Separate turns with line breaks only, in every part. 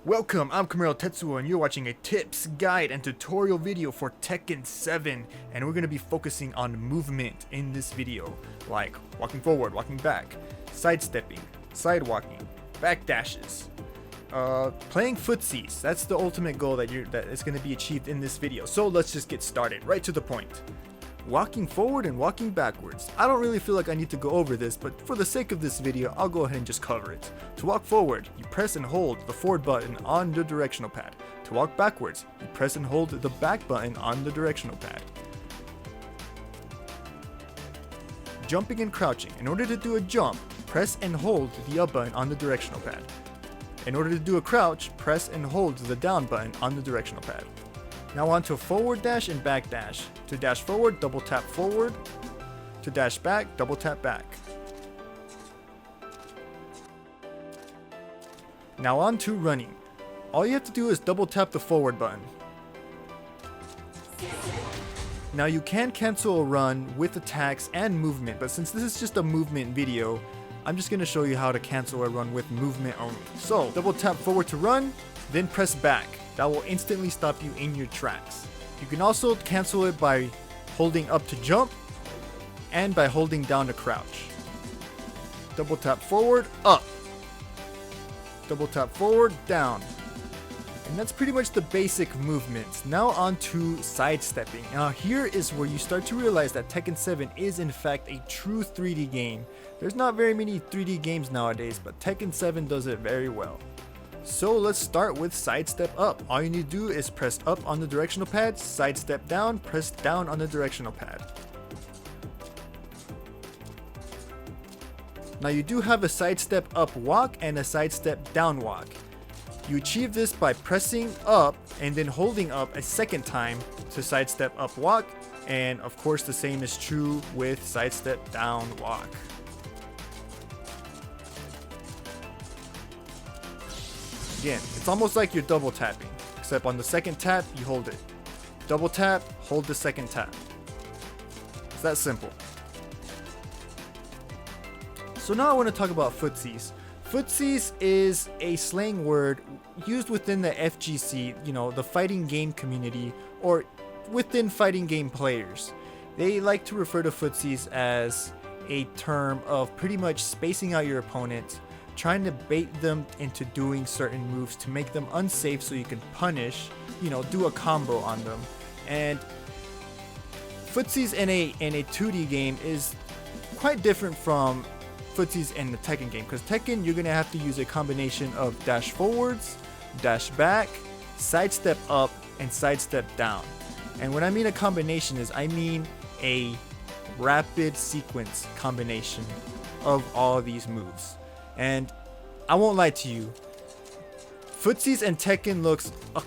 Welcome, I'm Kamero Tetsuo and you're watching a tips, guide, and tutorial video for Tekken 7, and we're going to be focusing on movement in this video, like walking forward, walking back, sidestepping, sidewalking, back dashes, playing footsies. That's the ultimate goal that is going to be achieved in this video. So let's just get started, right to the point. Walking forward and walking backwards. I don't really feel like I need to go over this, but for the sake of this video, I'll go ahead and just cover it. To walk forward, you press and hold the forward button on the directional pad. To walk backwards, you press and hold the back button on the directional pad. Jumping and crouching. In order to do a jump, press and hold the up button on the directional pad. In order to do a crouch, press and hold the down button on the directional pad. Now on to forward dash and back dash. To dash forward, double tap forward. To dash back, double tap back. Now on to running. All you have to do is double tap the forward button. Now you can cancel a run with attacks and movement, but since this is just a movement video, I'm just going to show you how to cancel a run with movement only. So double tap forward to run, then press back. That will instantly stop you in your tracks. You can also cancel it by holding up to jump and by holding down to crouch. Double tap forward, up. Double tap forward, down. And that's pretty much the basic movements. Now on to sidestepping. Now here is where you start to realize that Tekken 7 is in fact a true 3D game. There's not very many 3D games nowadays, but Tekken 7 does it very well. So let's start with sidestep up. All you need to do is press up on the directional pad, sidestep down, press down on the directional pad. Now you do have a sidestep up walk and a sidestep down walk. You achieve this by pressing up and then holding up a second time to sidestep up walk, and of course the same is true with sidestep down walk. Again, it's almost like you're double tapping, except on the second tap, you hold it. Double tap, hold the second tap. It's that simple. So now I want to talk about footsies. Footsies is a slang word used within the FGC, the fighting game community, or within fighting game players. They like to refer to footsies as a term of pretty much spacing out your opponent, trying to bait them into doing certain moves to make them unsafe so you can punish, do a combo on them. And footsies in a 2D game is quite different from footsies in the Tekken game, because Tekken you're going to have to use a combination of dash forwards, dash back, sidestep up, and sidestep down. And when I mean a combination is I mean a rapid sequence combination of all these moves. And I won't lie to you, footsies and Tekken looks a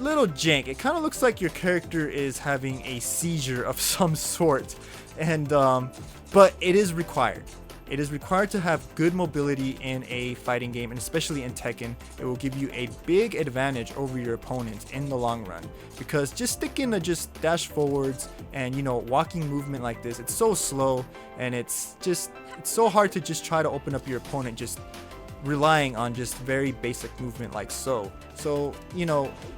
little jank. It kind of looks like your character is having a seizure of some sort, and but it is required. It is required to have good mobility in a fighting game, and especially in Tekken, it will give you a big advantage over your opponents in the long run. Because just sticking to just dash forwards and walking movement like this, it's so slow, and it's so hard to just try to open up your opponent just relying on just very basic movement like so. So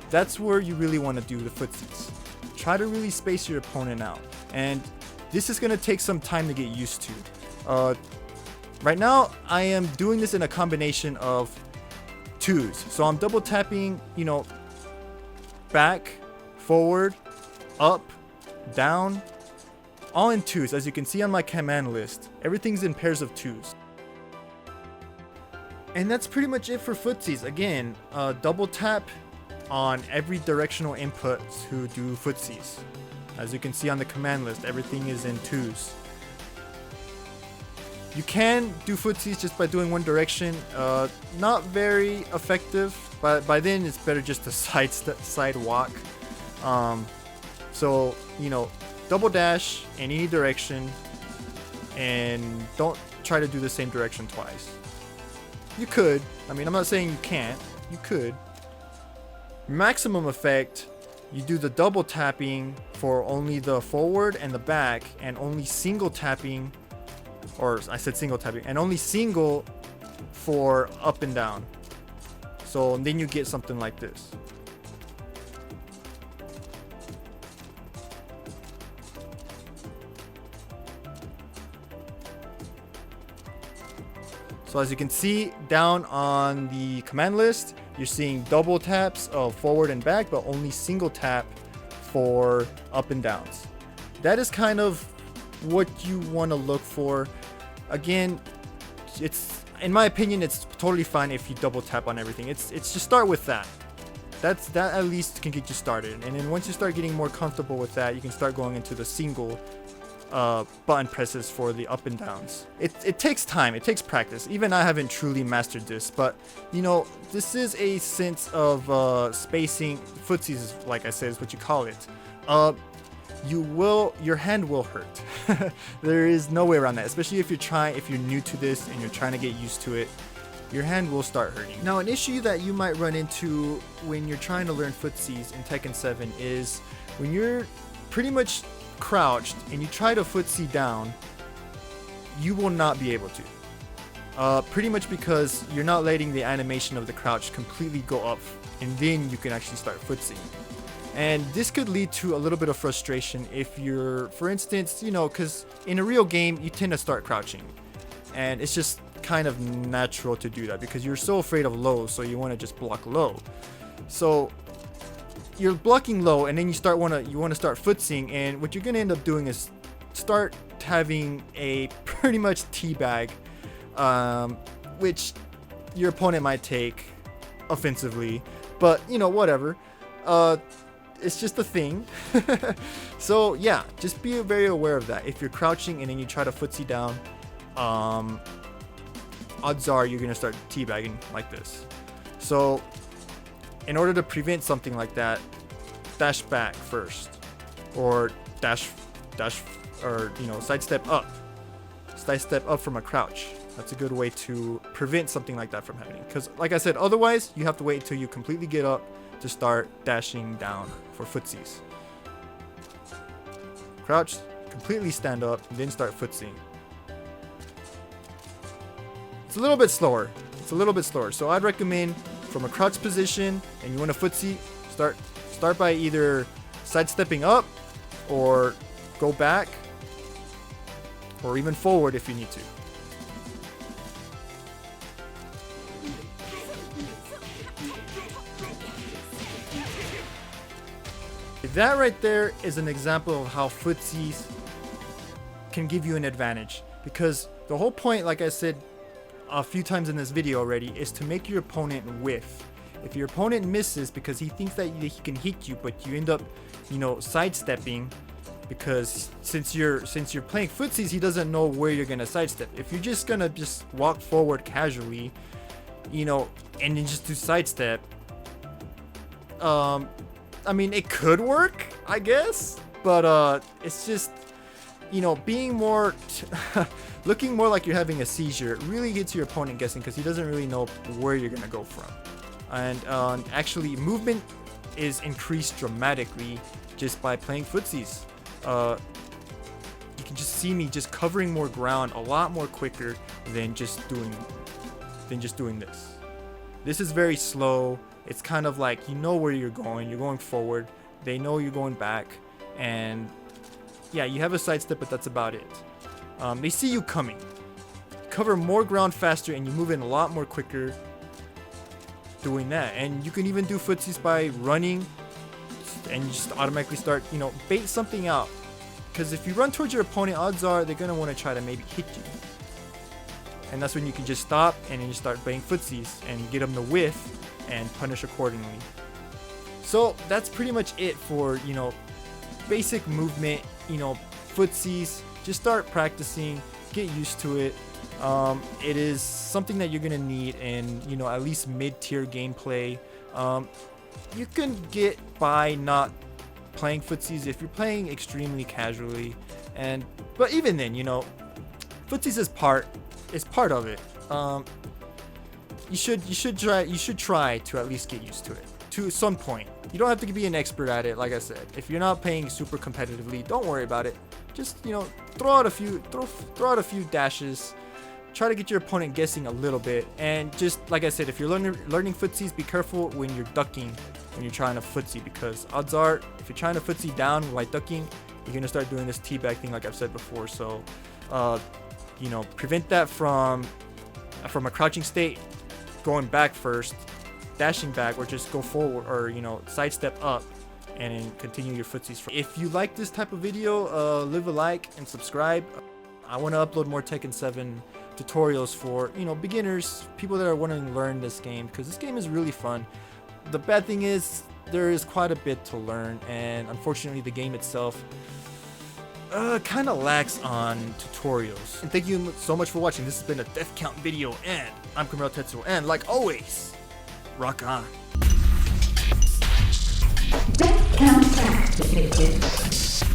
that's where you really want to do the footsies. Try to really space your opponent out, and this is going to take some time to get used to. Right now, I am doing this in a combination of twos. So I'm double tapping, back, forward, up, down, all in twos. As you can see on my command list, everything's in pairs of twos. And that's pretty much it for footsies. Again, double tap on every directional input to do footsies. As you can see on the command list, everything is in twos. You can do footsies just by doing one direction. Not very effective, but by then it's better just to side walk. So double dash in any direction, and don't try to do the same direction twice. You could. I'm not saying you can't. You could. Maximum effect, you do the double tapping for only the forward and the back, and only single tapping. Or I said single tapping, and only single for up and down. So then you get something like this. So as you can see down on the command list, you're seeing double taps of forward and back, but only single tap for up and downs. That is kind of what you want to look for. Again, it's, in my opinion, it's totally fine if you double tap on everything. It's just start with that. That at least can get you started. And then once you start getting more comfortable with that, you can start going into the single button presses for the up and downs. It takes time, it takes practice. Even I haven't truly mastered this, but you know, this is a sense of spacing. Footsies is, like I said, is what you call it. Your hand will hurt. There is no way around that, especially if you're new to this and you're trying to get used to it. Your hand will start hurting. Now, an issue that you might run into when you're trying to learn footsies in Tekken 7 is when you're pretty much crouched and you try to footsie down, you will not be able to. Pretty much because you're not letting the animation of the crouch completely go up, and then you can actually start footsieing. And this could lead to a little bit of frustration if you're, for instance, you know, because in a real game, you tend to start crouching. And it's just kind of natural to do that because you're so afraid of low, so you want to just block low. So you're blocking low, and then you want to start footseeing, and what you're going to end up doing is start having a pretty much teabag, which your opponent might take offensively, but you know, whatever. It's just a thing. So yeah, just be very aware of that. If you're crouching and then you try to footsie down, odds are you're gonna start teabagging like this. So in order to prevent something like that, dash back first, or dash, or you know, sidestep up from a crouch. That's a good way to prevent something like that from happening. Because like I said, otherwise you have to wait until you completely get up to start dashing down for footsies. Crouch, completely stand up, and then start footseeing. It's a little bit slower. So I'd recommend from a crouch position and you want to footsie, start by either sidestepping up or go back or even forward if you need to. That right there is an example of how footsies can give you an advantage, because the whole point, like I said a few times in this video already, is to make your opponent whiff. If your opponent misses because he thinks that he can hit you, but you end up, you know, sidestepping, because since you're playing footsies, he doesn't know where you're gonna sidestep. If you're just gonna walk forward casually, you know, and then just do sidestep, I mean, it could work, I guess, but it's just, you know, being more looking more like you're having a seizure. It really gets your opponent guessing because he doesn't really know where you're gonna go from. And actually, movement is increased dramatically just by playing footsies. You can just see me just covering more ground a lot more quicker than just doing this. This is very slow. It's kind of like, you know where you're going forward, they know you're going back, and yeah, you have a sidestep, but that's about it. They see you coming. Cover more ground faster and you move in a lot more quicker doing that. And you can even do footsies by running and you just automatically start, you know, bait something out. Because if you run towards your opponent, odds are they're going to want to try to maybe hit you. And that's when you can just stop and then you start baiting footsies and get them to whiff and punish accordingly. So that's pretty much it for, you know, basic movement, you know, footsies. Just start practicing, get used to it. It is something that you're gonna need in, you know, at least mid-tier gameplay. You can get by not playing footsies if you're playing extremely casually, but even then, you know, footsies is part of it. You should try to at least get used to it to some point. You don't have to be an expert at it. Like I said, if you're not playing super competitively, don't worry about it. Just, you know, throw out a few dashes, try to get your opponent guessing a little bit. And just like I said, if you're learning footsies, be careful when you're ducking when you're trying to footsie, because odds are if you're trying to footsie down while ducking, you're gonna start doing this teabag thing like I've said before. So you know, prevent that from a crouching state, going back first, dashing back, or just go forward, or you know, sidestep up and then continue your footsies. If you like this type of video, leave a like and subscribe. I want to upload more Tekken 7 tutorials for, you know, beginners, people that are wanting to learn this game, because this game is really fun. The bad thing is there is quite a bit to learn, and unfortunately the game itself kind of lacks on tutorials. And thank you so much for watching. This has been a death count video, and I'm Kamil Tetsuo, and like always, rock on.
Death count activated.